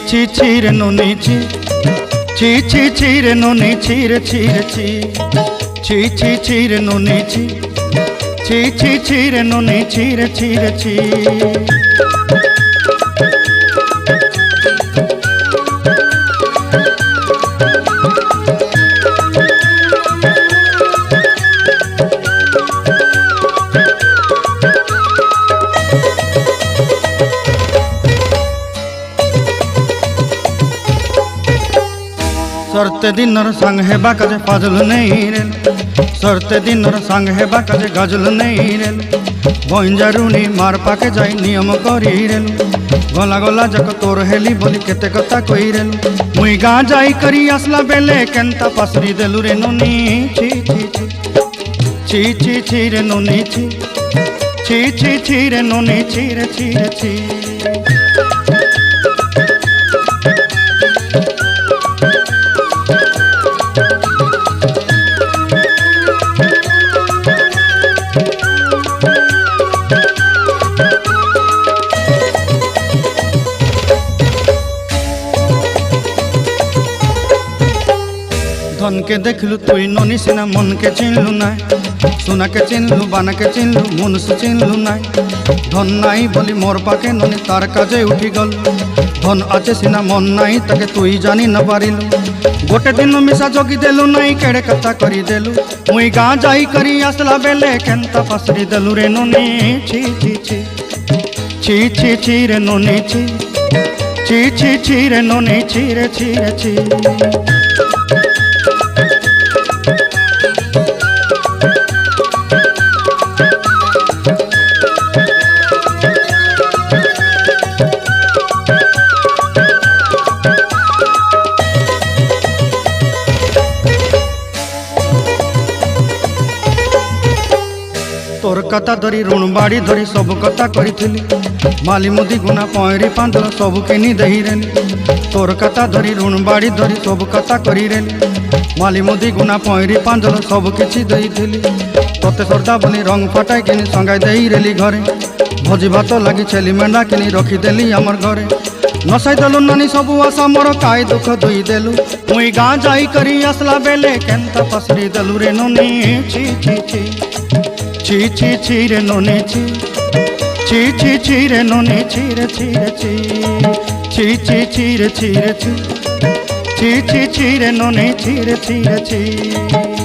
ছি ছি রে নুনি ছি ছি ছি ছি রে নুনি ছি রে ছি রে ছি ছি ছি ছি রে নুনি ছি ছি ছি ছি রে নুনি ছি রে ছি রে ছি। सरते दिनर संग हेबा काजे फाजल नहीं रेल सरते दिनर संग हेबा काजे गजल नहीं रेल बंजारुनी मार पाके जाई नियम करी रेल गला गला जक तोर हेली बोली केते कथा कही रेल मुई गाँ जाई करी आसला बेले केंता पासरी देलु रे नुनी छी छी छी छी छी छी रे नुनी छी छी छी छी रे नुनी छी रे छी रे छी। धन के देखलु तुई ननी सिना मन के चिन्हलु नाय सोना के चिन्हलु बाना के चिन्हलु मनुष्य चिन्हलु नाय धन नाई बोली मोर पाके ननी तार काजे उठी गल धन आचे सिना मन नाई ताके तुई जानी न पारिलु गोटे दिन मिसा जगी देलु नाई केड़े कथा करी देलु मुई गाँ जाई करी आसला बेले केंता पासरी देलु रे ननी छी छी छी छी छी छी रे ननी छी छी छी छी रे ननी छी रे छी रे छी। तोर कथा धरी ऋण बाड़ी धरी सब कथा करी माली मुदी गुना पहरी पांदल सब किनी दही रेली तोर कथा धरी ऋण बाड़ी धरी सब कथा करी रेली माली मुदी गुना पहरी पांदल सब किछि दही थिली तोते सरदा बनी रंग फटाई किनी संगाई दही रेली घरे भोजी भात लगी छेली मेंढा किनी रखीदेली आमर घरे नसाई देलु नानी सबू आशा मोर काय दुख दुई देलु मुई गाँ जाई करी आसला बेले केंता पसरी देलु रे नुनी छी छी छी छी छी छी रे नुनी छी छी छी छी रे नुनी छी रे छी रे छी छी छी छी रे छी रे छी छी छी छी रे नुनी छी रे छी रे छी।